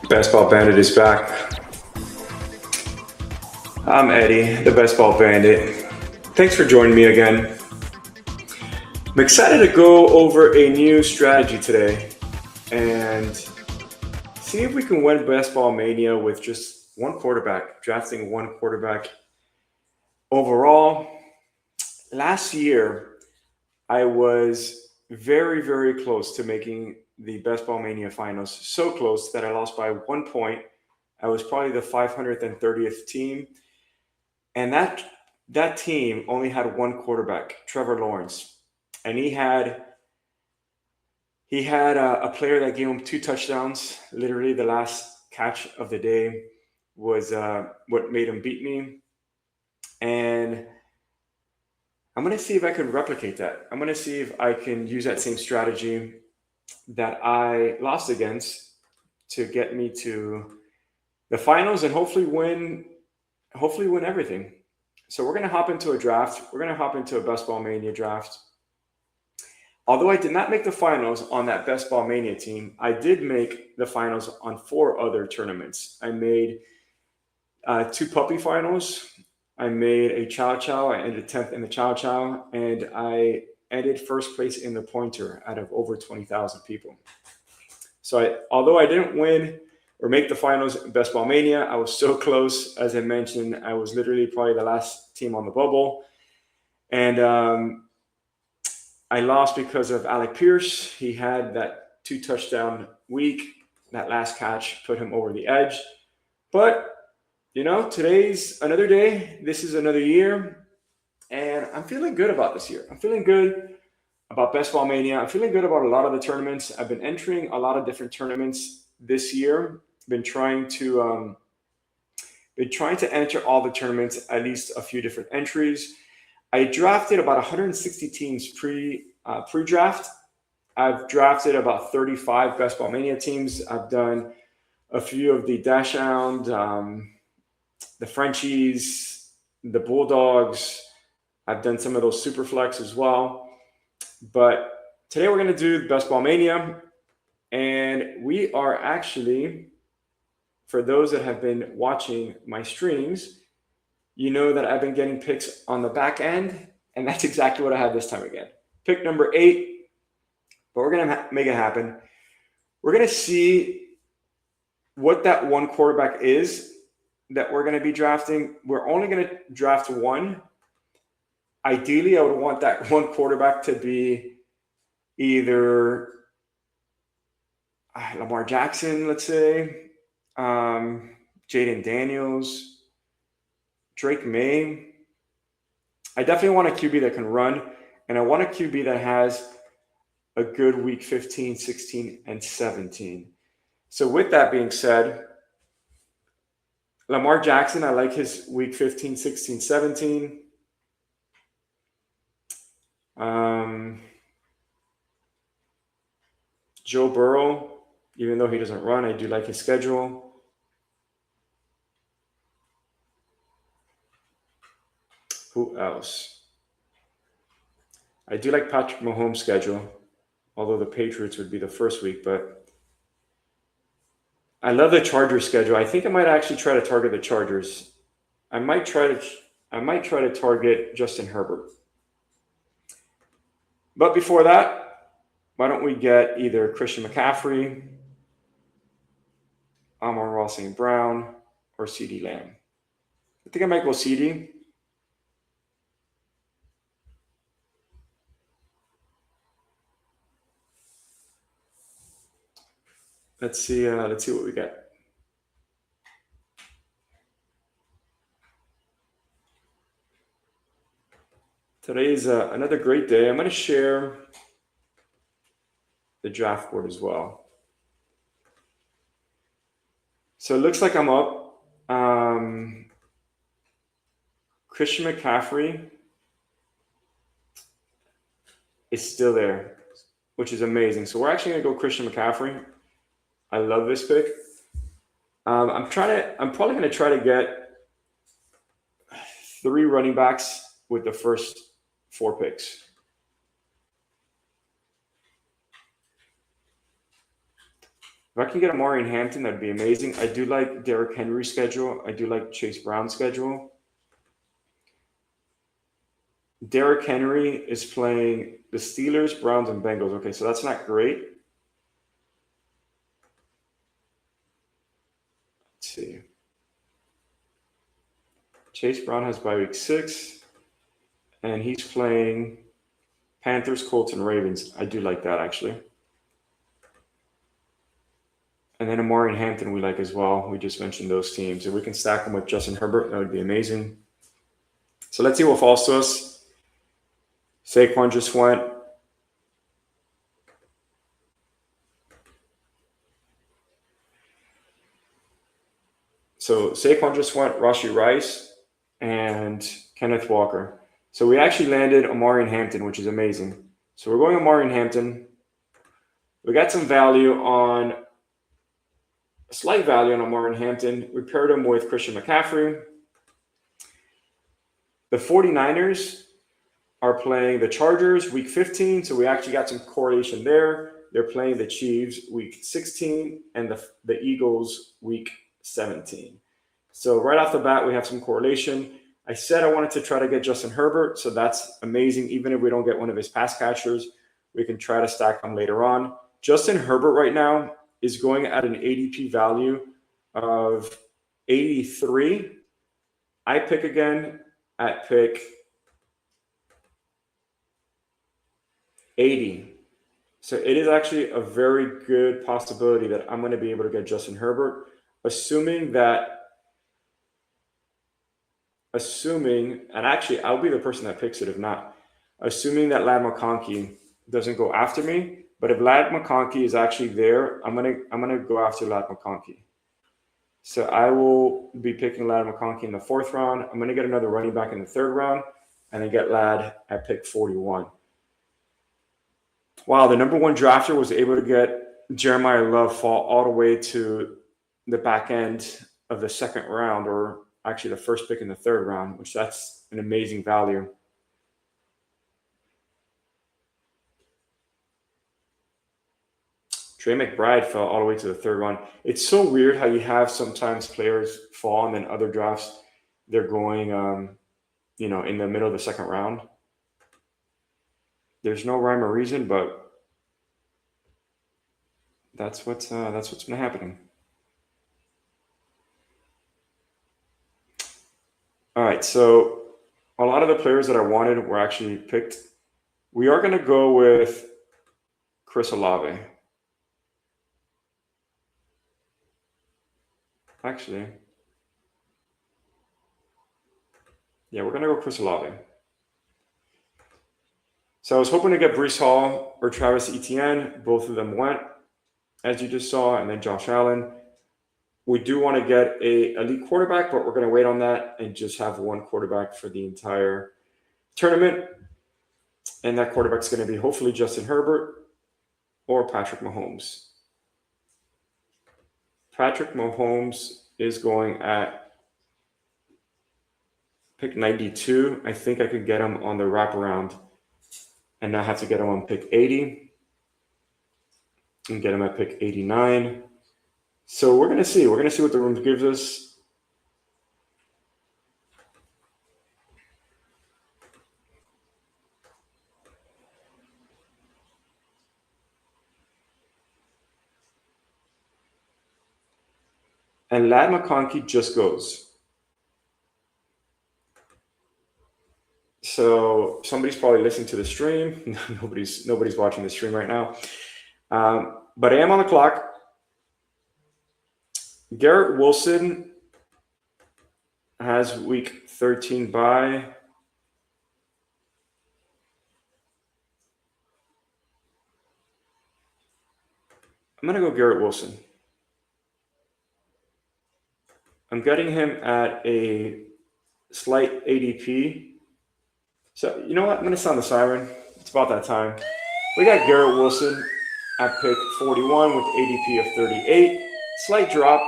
Best Ball Bandit is back. I'm Eddie, the Best Ball Bandit. Thanks for joining me again. I'm excited to go over a new strategy today and see if we can win Best Ball Mania with just one quarterback, drafting one quarterback. Overall, last year I was very, very close to making the Best Ball Mania finals. So close that I lost by 1 point. I was probably the 530th team. And that team only had one quarterback, Trevor Lawrence, and he had a player that gave him 2 touchdowns. Literally, the last catch of the day was what made him beat me. And I'm gonna see if I can replicate that. I'm gonna see if I can use that same strategy that I lost against to get me to the finals and hopefully win everything. So we're going to hop into a draft. We're going to hop into a Best Ball Mania draft. Although I did not make the finals on that Best Ball Mania team, I did make the finals on 4 other tournaments. I made 2 puppy finals. I made a Chow Chow. I ended 10th in the Chow Chow, and I ended first place in the Pointer out of over 20,000 people. So although I didn't win or make the finals in Best Ball Mania, I was so close. As I mentioned, I was literally probably the last team on the bubble. And I lost because of Alec Pierce. He had that 2 touchdown week. That last catch put him over the edge. But, today's another day. This is another year. And I'm feeling good about this year. I'm feeling good about Best Ball Mania. I'm feeling good about a lot of the tournaments. I've been entering a lot of different tournaments this year. Been trying to enter all the tournaments, at least a few different entries. I drafted about 160 teams pre-draft. I've drafted about 35 Best Ball Mania teams. I've done a few of the Dash Hound, the Frenchies, the Bulldogs. I've done some of those Superflex as well. But today we're going to do Best Ball Mania. And we are actually, for those that have been watching my streams, you know that I've been getting picks on the back end, and that's exactly what I have this time again. Pick number 8, but we're going to make it happen. We're going to see what that one quarterback is that we're going to be drafting. We're only going to draft one. Ideally, I would want that one quarterback to be either Lamar Jackson, let's say, Jaden Daniels, Drake May. I definitely want a QB that can run, and I want a QB that has a good week 15, 16, and 17. So with that being said, Lamar Jackson, I like his week 15, 16, 17. Joe Burrow, even though he doesn't run, I do like his schedule. Who else? I do like Patrick Mahomes' schedule, although the Patriots would be the first week, but I love the Chargers schedule. I think I might actually try to target the Chargers. I might try to target Justin Herbert. But before that, why don't we get either Christian McCaffrey, Amon-Ra St. Brown, or CeeDee Lamb? I think I might go CeeDee. Let's see what we get. Today's another great day. I'm going to share the draft board as well. So it looks like I'm up. Christian McCaffrey is still there, which is amazing. So we're actually going to go Christian McCaffrey. I love this pick. I'm probably going to try to get 3 running backs with the first 4 picks. If I can get Amari and Hampton, that'd be amazing. I do like Derrick Henry's schedule. I do like Chase Brown's schedule. Derrick Henry is playing the Steelers, Browns, and Bengals. Okay, so that's not great. Let's see. Chase Brown has bye week 6, and he's playing Panthers, Colts, and Ravens. I do like that, actually. And then Amari and Hampton we like as well. We just mentioned those teams. If we can stack them with Justin Herbert, that would be amazing. So let's see what falls to us. Saquon just went. So Saquon just went, Rashee Rice, and Kenneth Walker. So we actually landed Amari and Hampton, which is amazing. So we're going Amari and Hampton. We got some value on, a slight value on Amari and Hampton. We paired him with Christian McCaffrey. The 49ers are playing the Chargers week 15, so we actually got some correlation there. They're playing the Chiefs week 16 and the Eagles week 17. So right off the bat, we have some correlation. I said I wanted to try to get Justin Herbert, so that's amazing. Even if we don't get one of his pass catchers, we can try to stack them later on. Justin Herbert right now is going at an ADP value of 83. I pick again at pick 80. So it is actually a very good possibility that I'm going to be able to get Justin Herbert, assuming, and actually I'll be the person that picks it if not, assuming that Ladd McConkey doesn't go after me. But if Ladd McConkey is actually there, I'm gonna go after Ladd McConkey. So I will be picking Ladd McConkey in the 4th round. I'm gonna get another running back in the 3rd round, and then get Ladd at pick 41. Wow, the number 1 drafter was able to get Jeremiah Love fall all the way to the back end of the 2nd round, or actually the first pick in the 3rd round, which that's an amazing value. Trey McBride fell all the way to the 3rd round. It's so weird how you have sometimes players fall, and then other drafts, they're going, in the middle of the 2nd round. There's no rhyme or reason, but that's what's been happening. All right, so a lot of the players that I wanted were actually picked. We are going to go with Chris Olave. Actually, yeah, we're going to go Chris Olave. So I was hoping to get Breece Hall or Travis Etienne. Both of them went, as you just saw, and then Josh Allen. We do want to get a elite quarterback, but we're going to wait on that and just have one quarterback for the entire tournament. And that quarterback's going to be hopefully Justin Herbert or Patrick Mahomes. Patrick Mahomes is going at pick 92. I think I could get him on the wraparound and not have to get him on pick 80 and get him at pick 89. So we're going to see. We're going to see what the room gives us. And Ladd McConkey just goes. So somebody's probably listening to the stream. Nobody's watching the stream right now. But I am on the clock. Garrett Wilson has week 13 bye. I'm going to go Garrett Wilson. I'm getting him at a slight ADP. So, you know what? I'm going to sound the siren. It's about that time. We got Garrett Wilson at pick 41 with ADP of 38. Slight drop.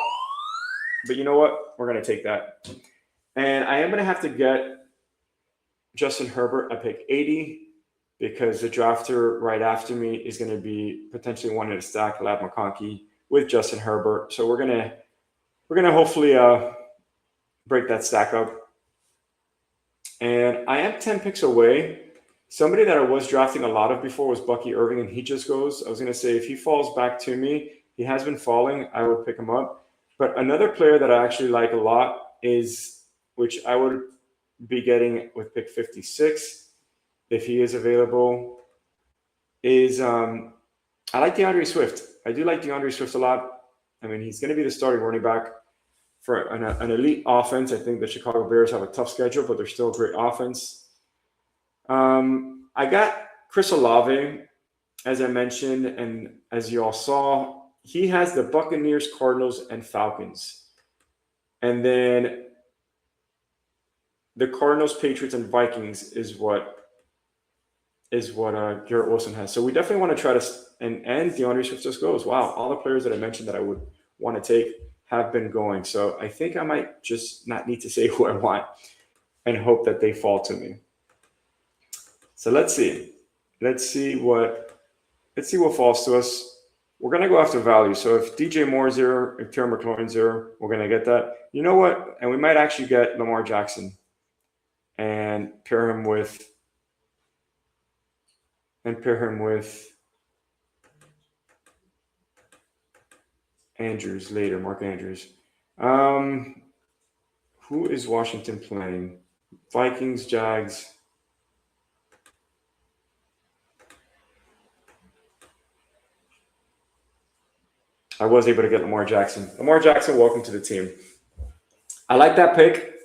But you know what? We're going to take that. And I am going to have to get Justin Herbert at pick 80 because the drafter right after me is going to be potentially wanting to stack Ladd McConkey with Justin Herbert. So we're gonna hopefully break that stack up. And I am 10 picks away. Somebody that I was drafting a lot of before was Bucky Irving, and he just goes. I was going to say, if he falls back to me, he has been falling, I would pick him up. But another player that I actually like a lot is, which I would be getting with pick 56, if he is available, is I like DeAndre Swift. I do like DeAndre Swift a lot. I mean, he's going to be the starting running back for an elite offense. I think the Chicago Bears have a tough schedule, but they're still a great offense. I got Chris Olave, as I mentioned, and as you all saw, he has the Buccaneers, Cardinals, and Falcons. And then the Cardinals, Patriots, and Vikings is what Garrett Wilson has. So we definitely want to try to, and DeAndre Swift just goes. Wow, all the players that I mentioned that I would want to take have been going. So I think I might just not need to say who I want and hope that they fall to me. So let's see. Let's see what falls to us. We're going to go after value. So if DJ Moore's there, if Terry McLaurin's there, we're going to get that. You know what? And we might actually get Lamar Jackson and pair him with Andrews later, Mark Andrews. Who is Washington playing? Vikings, Jags. I was able to get Lamar Jackson. Lamar Jackson, welcome to the team. I like that pick.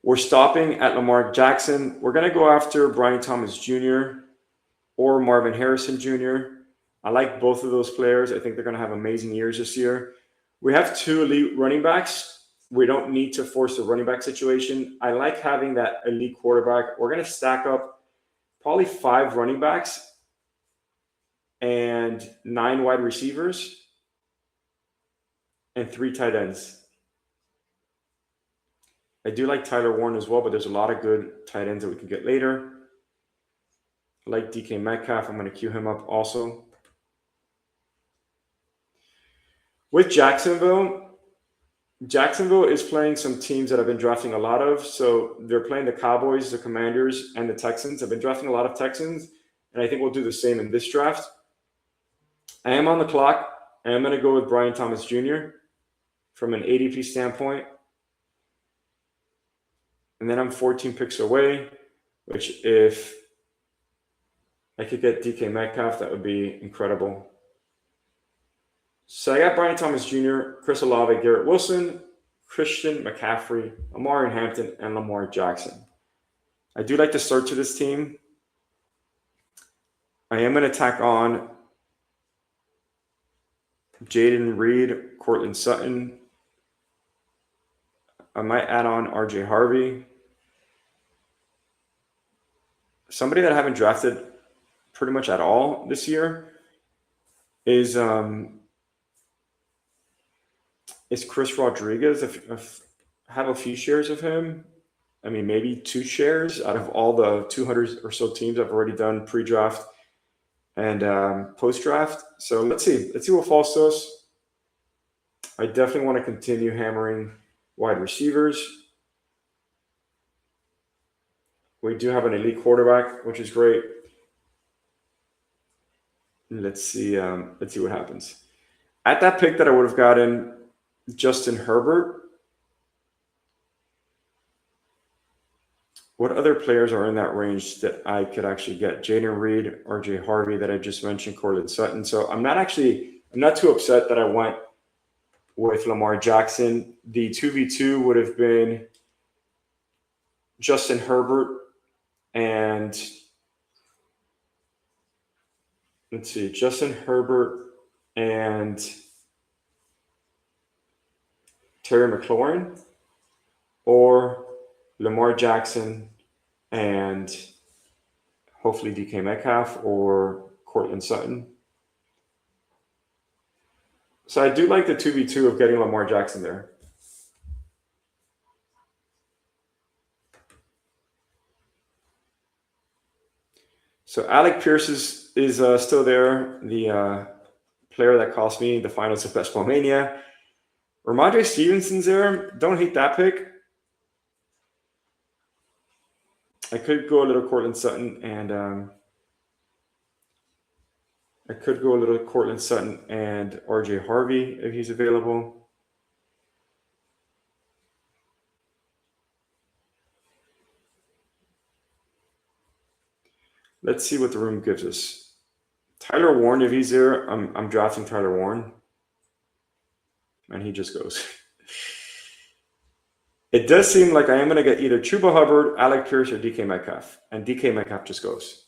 We're stopping at Lamar Jackson. We're going to go after Brian Thomas Jr. or Marvin Harrison Jr. I like both of those players. I think they're going to have amazing years this year. We have two elite running backs. We don't need to force the running back situation. I like having that elite quarterback. We're going to stack up probably 5 running backs and 9 wide receivers and 3 tight ends. I do like Tyler Warren as well, but there's a lot of good tight ends that we can get later. I like DK Metcalf. I'm going to queue him up also. With Jacksonville is playing some teams that I've been drafting a lot of. So they're playing the Cowboys, the Commanders, and the Texans. I've been drafting a lot of Texans, and I think we'll do the same in this draft. I am on the clock, and I'm going to go with Brian Thomas Jr. from an ADP standpoint. And then I'm 14 picks away, which if I could get DK Metcalf, that would be incredible. So I got Brian Thomas Jr., Chris Olave, Garrett Wilson, Christian McCaffrey, Amari Hampton, and Lamar Jackson. I do like the start to this team. I am going to tack on Jaden Reed, Cortland Sutton. I might add on RJ Harvey. Somebody that I haven't drafted pretty much at all this year is Chris Rodriguez. I have a few shares of him. I mean, maybe 2 shares out of all the 200 or so teams I've already done pre-draft and post-draft. So let's see what falls to us. I definitely want to continue hammering wide receivers. We do have an elite quarterback, which is great. Let's see what happens. At that pick that I would have gotten Justin Herbert, what other players are in that range that I could actually get? Jaden Reed, RJ Harvey that I just mentioned, Cortland Sutton. So I'm not too upset that I went with Lamar Jackson. The 2v2 would have been Justin Herbert and Justin Herbert and Terry McLaurin, or Lamar Jackson and hopefully DK Metcalf or Cortland Sutton. So I do like the 2v2 of getting Lamar Jackson there. So Alec Pierce is still there, the player that cost me the finals of Best Ball Mania. Ramondre Stevenson's there. Don't hate that pick. I could go a little Cortland Sutton and RJ Harvey if he's available. Let's see what the room gives us. Tyler Warren, if he's there, I'm drafting Tyler Warren. And he just goes. It does seem like I am going to get either Chuba Hubbard, Alec Pierce, or DK Metcalf. And DK Metcalf just goes.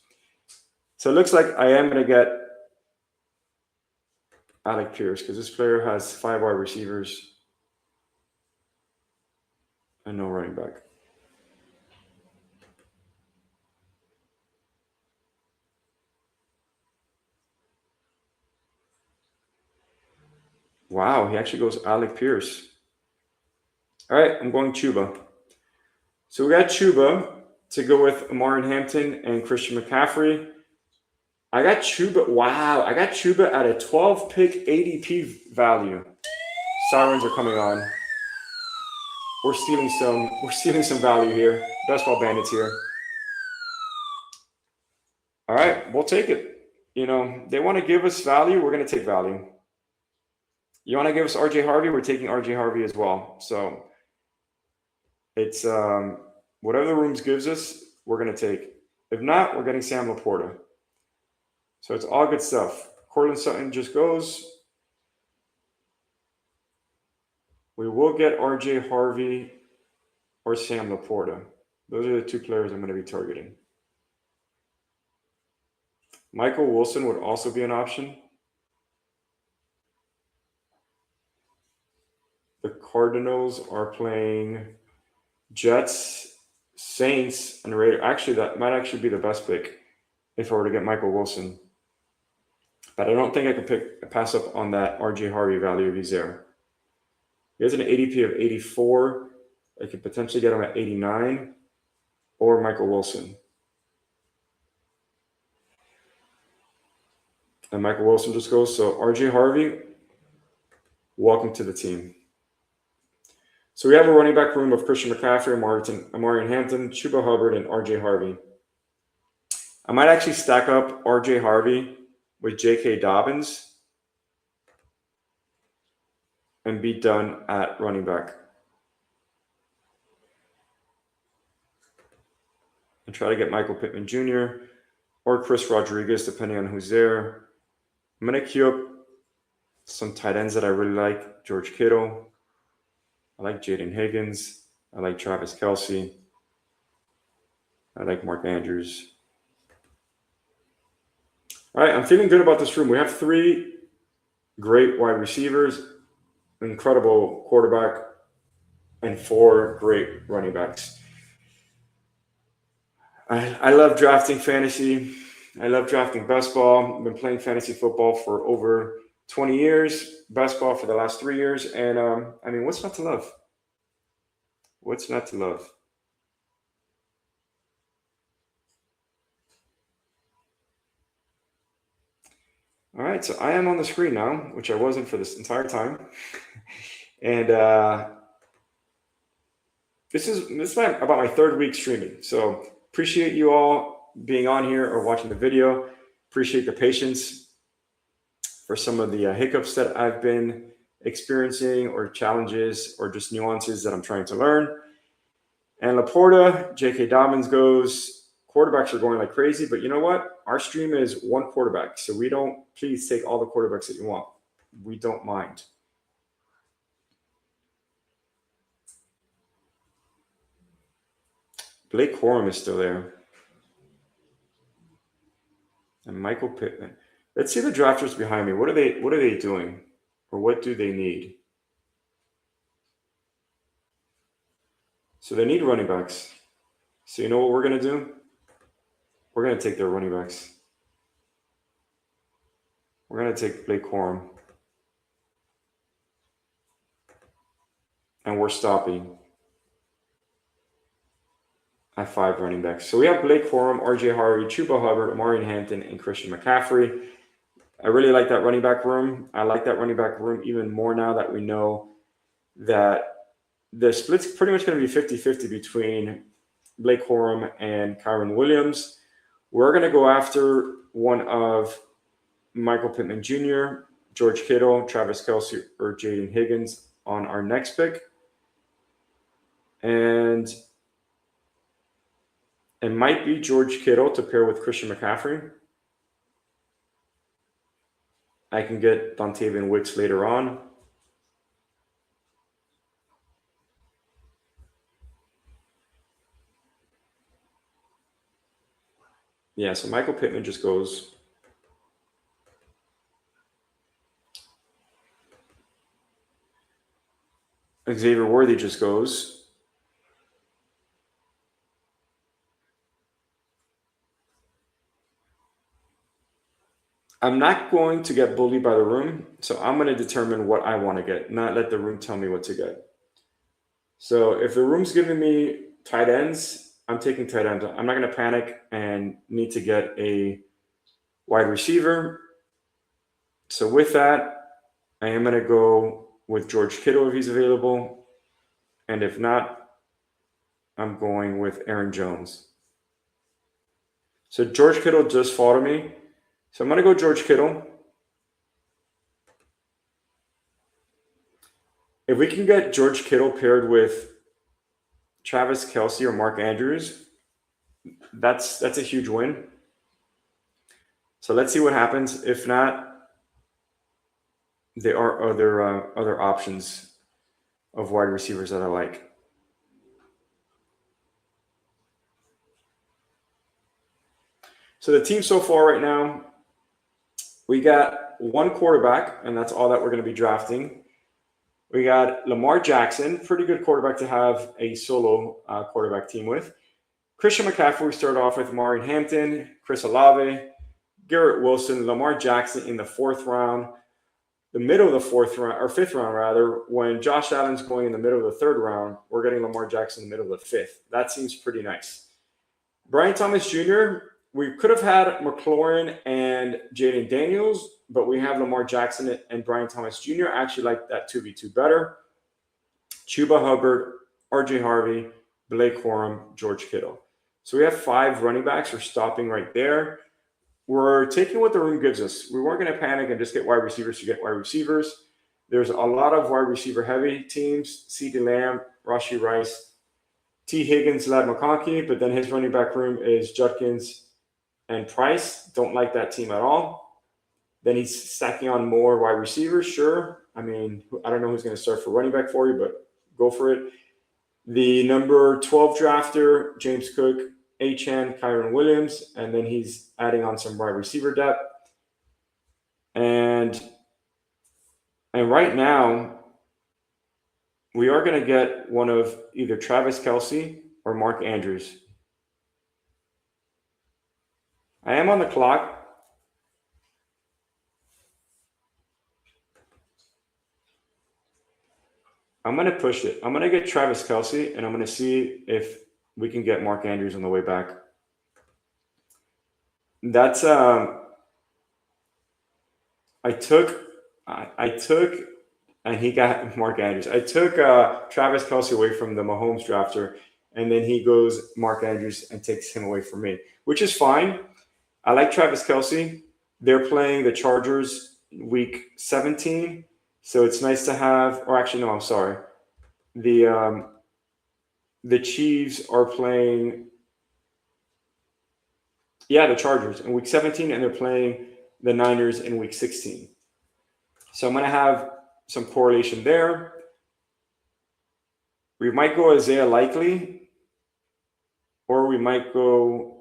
So it looks like I am going to get Alec Pierce because this player has 5 wide receivers and no running back. Wow, he actually goes Alec Pierce. All right, I'm going Chuba. So we got Chuba to go with Omarion Hampton and Christian McCaffrey. I got Chuba. Wow, I got Chuba at a 12-pick ADP value. Sirens are coming on. We're stealing some value here. Best Ball Bandits here. All right, we'll take it. You know, they want to give us value. We're going to take value. You want to give us RJ Harvey? We're taking RJ Harvey as well. So it's whatever the rooms gives us, we're going to take. If not, we're getting Sam Laporta. So it's all good stuff. Cortland Sutton just goes. We will get RJ Harvey or Sam Laporta. Those are the 2 players I'm going to be targeting. Michael Wilson would also be an option. The Cardinals are playing Jets, Saints, and Raiders. Actually, that might actually be the best pick if I were to get Michael Wilson. But I don't think I could pass up on that RJ Harvey value if he's there. He has an ADP of 84. I could potentially get him at 89 or Michael Wilson. And Michael Wilson just goes. So RJ Harvey, welcome to the team. So we have a running back room of Christian McCaffrey, Omarion Hampton, Chuba Hubbard, and RJ Harvey. I might actually stack up RJ Harvey with J.K. Dobbins and be done at running back. And try to get Michael Pittman Jr. or Chris Rodriguez, depending on who's there. I'm going to queue up some tight ends that I really like. George Kittle. I like Jaden Higgins. I like Travis Kelce. I like Mark Andrews. All right, I'm feeling good about this room. We have 3 great wide receivers, incredible quarterback, and 4 great running backs. I love drafting fantasy. I love drafting best ball. I've been playing fantasy football for over 20 years, best ball for the last 3 years. And I mean, what's not to love? What's not to love? All right, so I am on the screen now, which I wasn't for this entire time. And this is about my 3rd week streaming. So appreciate you all being on here or watching the video. Appreciate the patience for some of the hiccups that I've been experiencing or challenges or just nuances that I'm trying to learn. And Laporta, J.K. Dobbins goes. Quarterbacks are going like crazy, but you know what? Our stream is 1 quarterback, so we don't. Please take all the quarterbacks that you want. We don't mind. Blake Corum is still there. And Michael Pittman. Let's see the drafters behind me. What are they doing? Or what do they need? So they need running backs. So you know what we're going to do? We're going to take their running backs. We're going to take Blake Corum. And we're stopping at 5 running backs. So we have Blake Corum, RJ Harvey, Chuba Hubbard, Omarion Hampton, and Christian McCaffrey. I really like that running back room. I like that running back room even more now that we know that the split's pretty much going to be 50-50 between Blake Corum and Kyren Williams. We're going to go after one of Michael Pittman Jr., George Kittle, Travis Kelce, or Jaden Higgins on our next pick. And it might be George Kittle to pair with Christian McCaffrey. I can get Dontavian Wicks later on. Yeah, so Michael Pittman just goes. Xavier Worthy just goes. I'm not going to get bullied by the room, so I'm going to determine what I want to get, not let the room tell me what to get. So if the room's giving me tight ends, I'm taking tight ends. I'm not going to panic and need to get a wide receiver. So with that, I am going to go with George Kittle if he's available. And if not, I'm going with Aaron Jones. So George Kittle just followed me. So I'm going to go George Kittle. If we can get George Kittle paired with Travis Kelce or Mark Andrews, that's a huge win. So let's see what happens. If not, there are other options of wide receivers that I like. So the team so far right now, we got one quarterback, and that's all that we're going to be drafting. We got Lamar Jackson, pretty good quarterback to have a solo quarterback team with. Christian McCaffrey, we start off with Mari Hampton, Chris Olave, Garrett Wilson, Lamar Jackson in the 4th round. The middle of the 4th round, or 5th round rather, when Josh Allen's going in the middle of the 3rd round, we're getting Lamar Jackson in the middle of the 5th. That seems pretty nice. Brian Thomas Jr., we could have had McLaurin and Jaden Daniels, but we have Lamar Jackson and Brian Thomas Jr. I actually like that 2v2 better. Chuba Hubbard, RJ Harvey, Blake Corum, George Kittle. So we have 5 running backs. We're stopping right there. We're taking what the room gives us. We weren't going to panic and just get wide receivers to get wide receivers. There's a lot of wide receiver heavy teams, CeeDee Lamb, Rashee Rice, T. Higgins, Ladd McConkey, but then his running back room is Judkins and Price. Don't like that team at all. Then he's stacking on more wide receivers, sure. I mean, I don't know who's going to start for running back for you, but go for it. The number 12 drafter, James Cook, Achane, Kyren Williams, and then he's adding on some wide receiver depth. And right now, we are going to get one of either Travis Kelce or Mark Andrews. I am on the clock. I'm going to push it. I'm going to get Travis Kelce, and I'm going to see if we can get Mark Andrews on the way back. That's I took, and he got Mark Andrews. I took Travis Kelce away from the Mahomes drafter, and then he goes Mark Andrews and takes him away from me, which is fine. I like Travis Kelce. They're playing the Chargers week 17, so it's nice to have. Or actually, no, I'm sorry. The Chiefs are playing. Yeah, the Chargers in week 17, and they're playing the Niners in week 16. So I'm going to have some correlation there. We might go Isaiah Likely, or we might go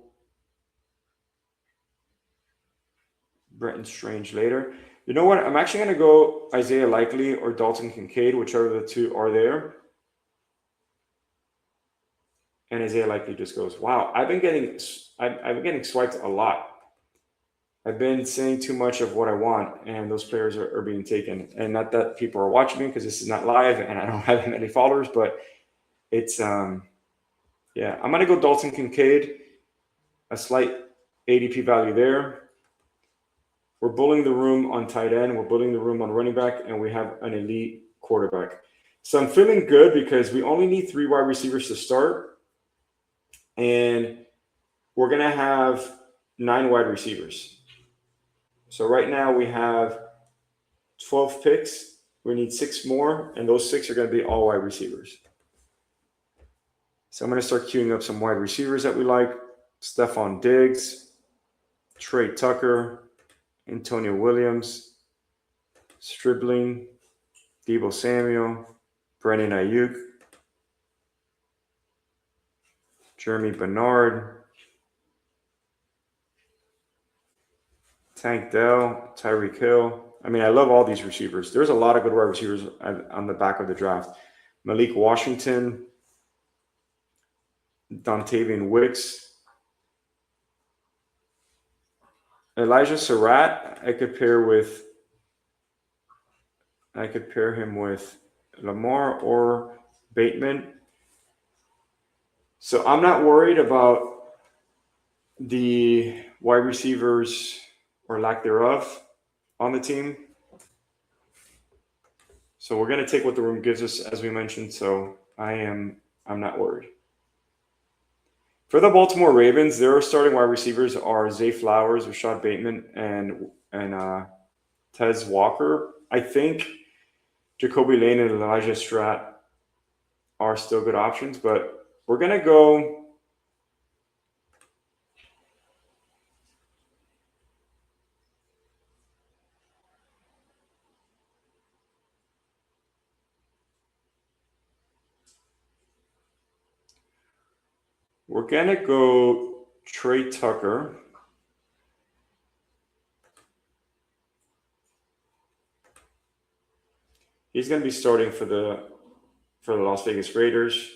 Brenton Strange later. You know what? I'm actually going to go Isaiah Likely or Dalton Kincaid, whichever the two are there. And Isaiah Likely just goes, wow, I've been getting swiped a lot. I've been saying too much of what I want, and those players are being taken. And not that people are watching me, because this is not live and I don't have that many followers, but it's, yeah, I'm going to go Dalton Kincaid, a slight ADP value there. We're bullying the room on tight end. We're bullying the room on running back, and we have an elite quarterback. So I'm feeling good because we only need 3 wide receivers to start, and we're going to have 9 wide receivers. So right now we have 12 picks. We need 6 more, and those 6 are going to be all wide receivers. So I'm going to start queuing up some wide receivers that we like. Stephon Diggs, Trey Tucker, Antonio Williams, Stribling, Deebo Samuel, Brandon Ayuk, Jeremy Bernard, Tank Dell, Tyreek Hill. I mean, I love all these receivers. There's a lot of good wide receivers on the back of the draft. Malik Washington, Dontavian Wicks, Elijah Surratt. I could pair him with Lamar or Bateman. So I'm not worried about the wide receivers or lack thereof on the team. So we're going to take what the room gives us, as we mentioned. So I'm not worried. For the Baltimore Ravens, their starting wide receivers are Zay Flowers, Rashad Bateman, and Tez Walker. I think Jacoby Lane and Elijah Stratt are still good options, but we're going to go Trey Tucker. He's going to be starting for the Las Vegas Raiders.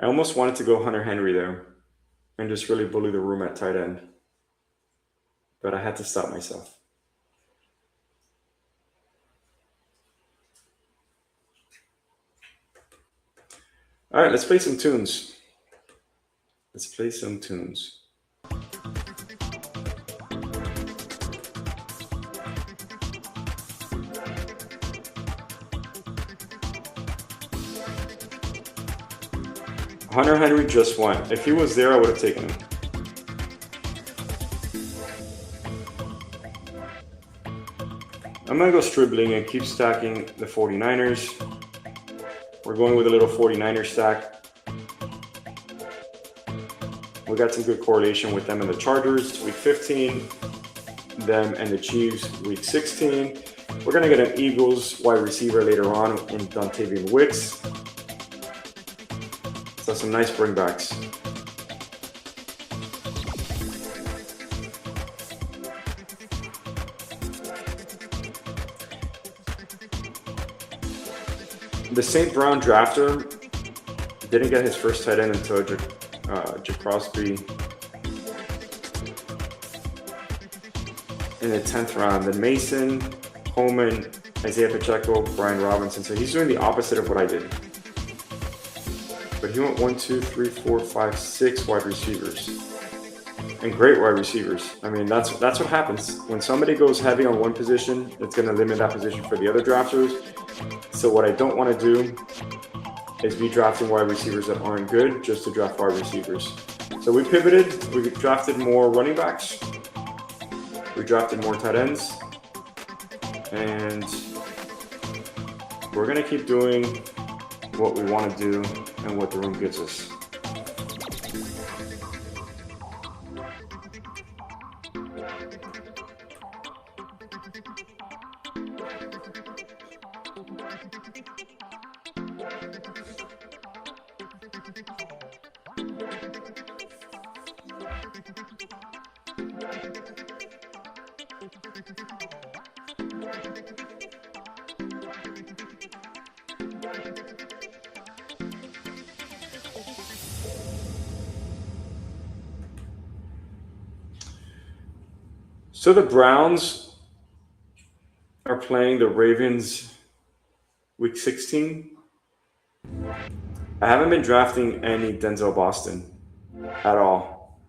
I almost wanted to go Hunter Henry there and just really bully the room at tight end, but I had to stop myself. All right, let's play some tunes. 100 Henry just went. If he was there, I would have taken him. I'm going to go Stribling and keep stacking the 49ers. We're going with a little 49er stack. We got some good correlation with them and the Chargers, week 15. Them and the Chiefs, week 16. We're going to get an Eagles wide receiver later on in Dontavian Wicks. So some nice bringbacks. The St. Brown drafter didn't get his first tight end until Jack Crosby in the 10th round. Then Mason, Coleman, Isaiah Pacheco, Brian Robinson. So he's doing the opposite of what I did. But he went 1, 2, 3, 4, 5, 6 wide receivers. And great wide receivers. I mean, that's what happens. When somebody goes heavy on one position, it's going to limit that position for the other drafters. So what I don't want to do is be drafting wide receivers that aren't good just to draft wide receivers. So we pivoted. We drafted more running backs. We drafted more tight ends. And we're going to keep doing what we want to do and what the room gives us. So the Browns are playing the Ravens week 16. I haven't been drafting any Denzel Boston at all,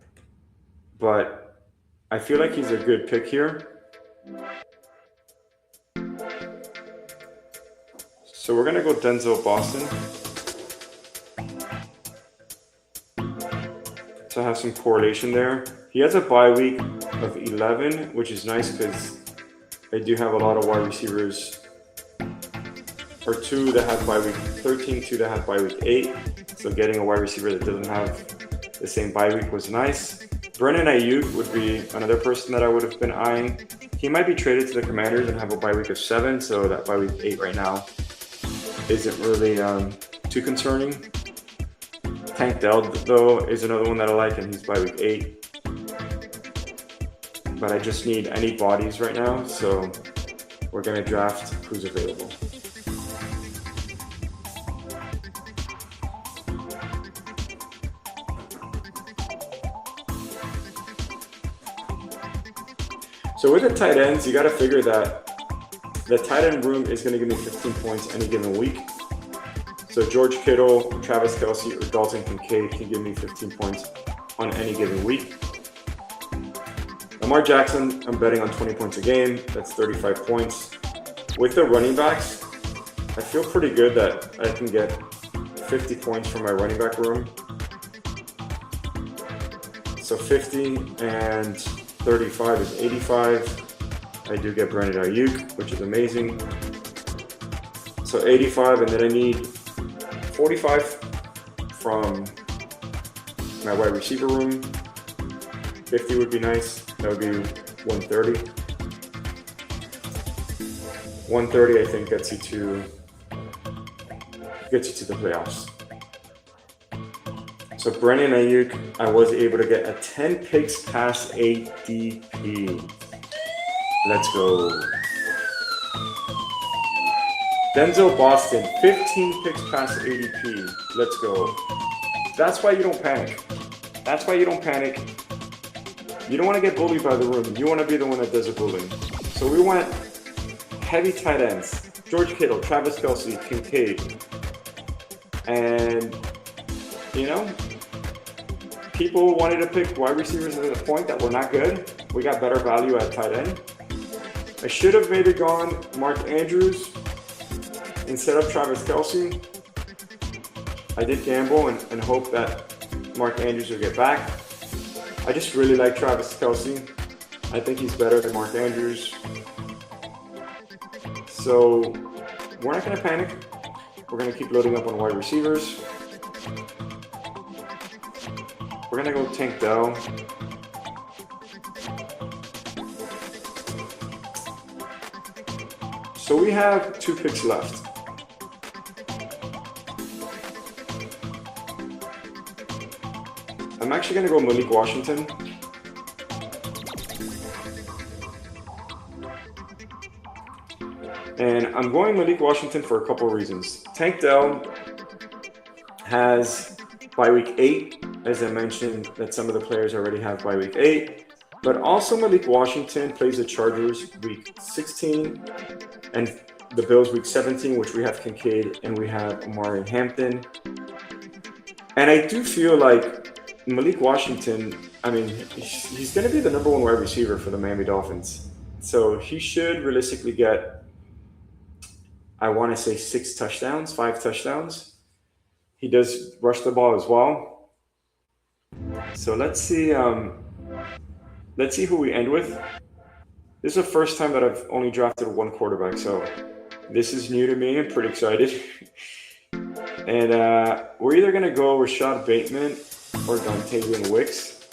but I feel like he's a good pick here. So we're going to go Denzel Boston to have some correlation there. He has a bye week of 11, which is nice because I do have a lot of wide receivers, or 2 that have bye week 13, 2 that have bye week 8. So getting a wide receiver that doesn't have the same bye week was nice. Brandon Ayuk would be another person that I would have been eyeing. He might be traded to the Commanders and have a bye week of 7, so that bye week 8 right now isn't really too concerning. Tank Dell, though, is another one that I like, and he's bye week 8. But I just need any bodies right now, so we're going to draft who's available. So with the tight ends, you got to figure that the tight end room is going to give me 15 points any given week. So George Kittle, Travis Kelce, or Dalton Kincaid can give me 15 points on any given week. Lamar Jackson, I'm betting on 20 points a game. That's 35 points. With the running backs, I feel pretty good that I can get 50 points from my running back room. So 50 and 35 is 85. I do get Brandon Ayuk, which is amazing. So 85, and then I need 45 from my wide receiver room. 50 would be nice. That would be 130. 130, I think, gets you to the playoffs. So Brandon Ayuk, I was able to get a 10 picks past ADP. Let's go. Denzel Boston, 15 picks past ADP. Let's go. That's why you don't panic. That's why you don't panic. You don't want to get bullied by the room. You want to be the one that does the bullying. So we went heavy tight ends. George Kittle, Travis Kelce, Kincaid. And, you know, people wanted to pick wide receivers at a point that were not good. We got better value at tight end. I should have maybe gone Mark Andrews instead of Travis Kelce. I did gamble and hope that Mark Andrews will get back. I just really like Travis Kelce. I think he's better than Mark Andrews. So we're not going to panic. We're going to keep loading up on wide receivers. We're going to go Tank Dell. So we have 2 picks left. I'm actually going to go Malik Washington. And I'm going Malik Washington for a couple of reasons. Tank Dell has bye week 8. As I mentioned, that some of the players already have bye week 8. But also Malik Washington plays the Chargers week 16 and the Bills week 17, which we have Kincaid and we have Amari Hampton. And I do feel like Malik Washington, I mean, he's going to be the number 1 wide receiver for the Miami Dolphins. So he should realistically get, I want to say 6 touchdowns, 5 touchdowns. He does rush the ball as well. So let's see who we end with. This is the first time that I've only drafted 1 quarterback, so this is new to me. I'm pretty excited. And we're either going to go Rashad Bateman or Dontavian Wicks.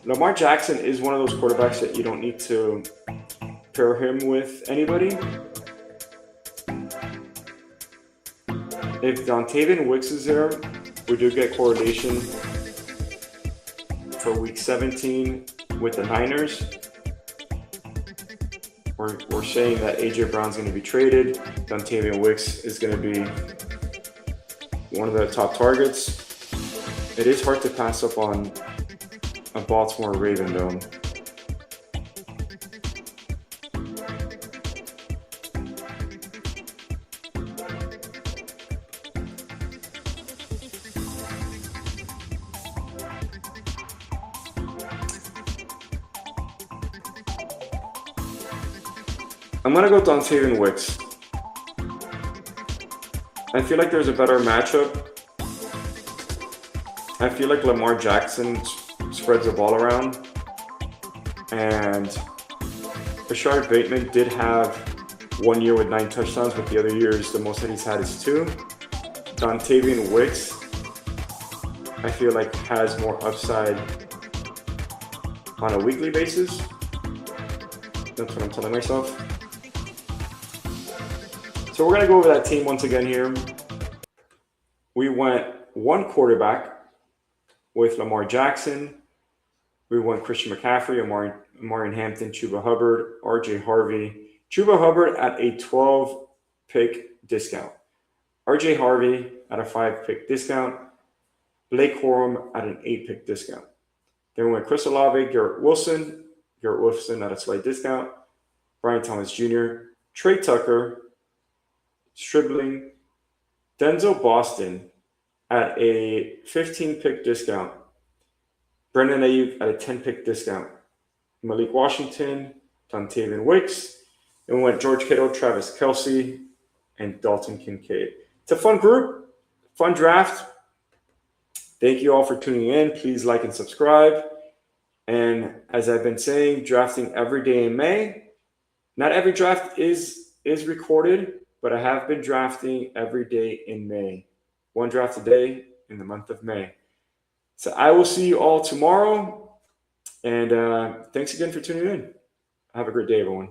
Lamar Jackson is one of those quarterbacks that you don't need to pair him with anybody. If Dontavian Wicks is there, we do get correlation for week 17 with the Niners. We're saying that A.J. Brown's going to be traded. Dontavian Wicks is going to be one of the top targets. It is hard to pass up on a Baltimore Raven, though. I'm going to go Dontayvion Wicks. I feel like there's a better matchup. I feel like Lamar Jackson spreads the ball around. And Rashard Bateman did have 1 year with 9 touchdowns, but the other years, the most that he's had is 2. Dontayvion Wicks, I feel like has more upside on a weekly basis. That's what I'm telling myself. So we're going to go over that team once again here. We went 1 quarterback with Lamar Jackson. We went Christian McCaffrey, Amari Hampton, Chuba Hubbard, RJ Harvey. Chuba Hubbard at a 12-pick discount. RJ Harvey at a 5-pick discount. Blake Corum at an 8-pick discount. Then we went Chris Olave, Garrett Wilson at a slight discount. Brian Thomas Jr., Trey Tucker, Stribling, Denzel Boston at a 15-pick discount. Brendan Ayuk at a 10-pick discount. Malik Washington, Dontayvion Wicks, and we went George Kittle, Travis Kelce, and Dalton Kincaid. It's a fun group, fun draft. Thank you all for tuning in. Please like and subscribe. And as I've been saying, drafting every day in May. Not every draft is recorded, but I have been drafting every day in May. 1 draft a day in the month of May. So I will see you all tomorrow. And thanks again for tuning in. Have a great day, everyone.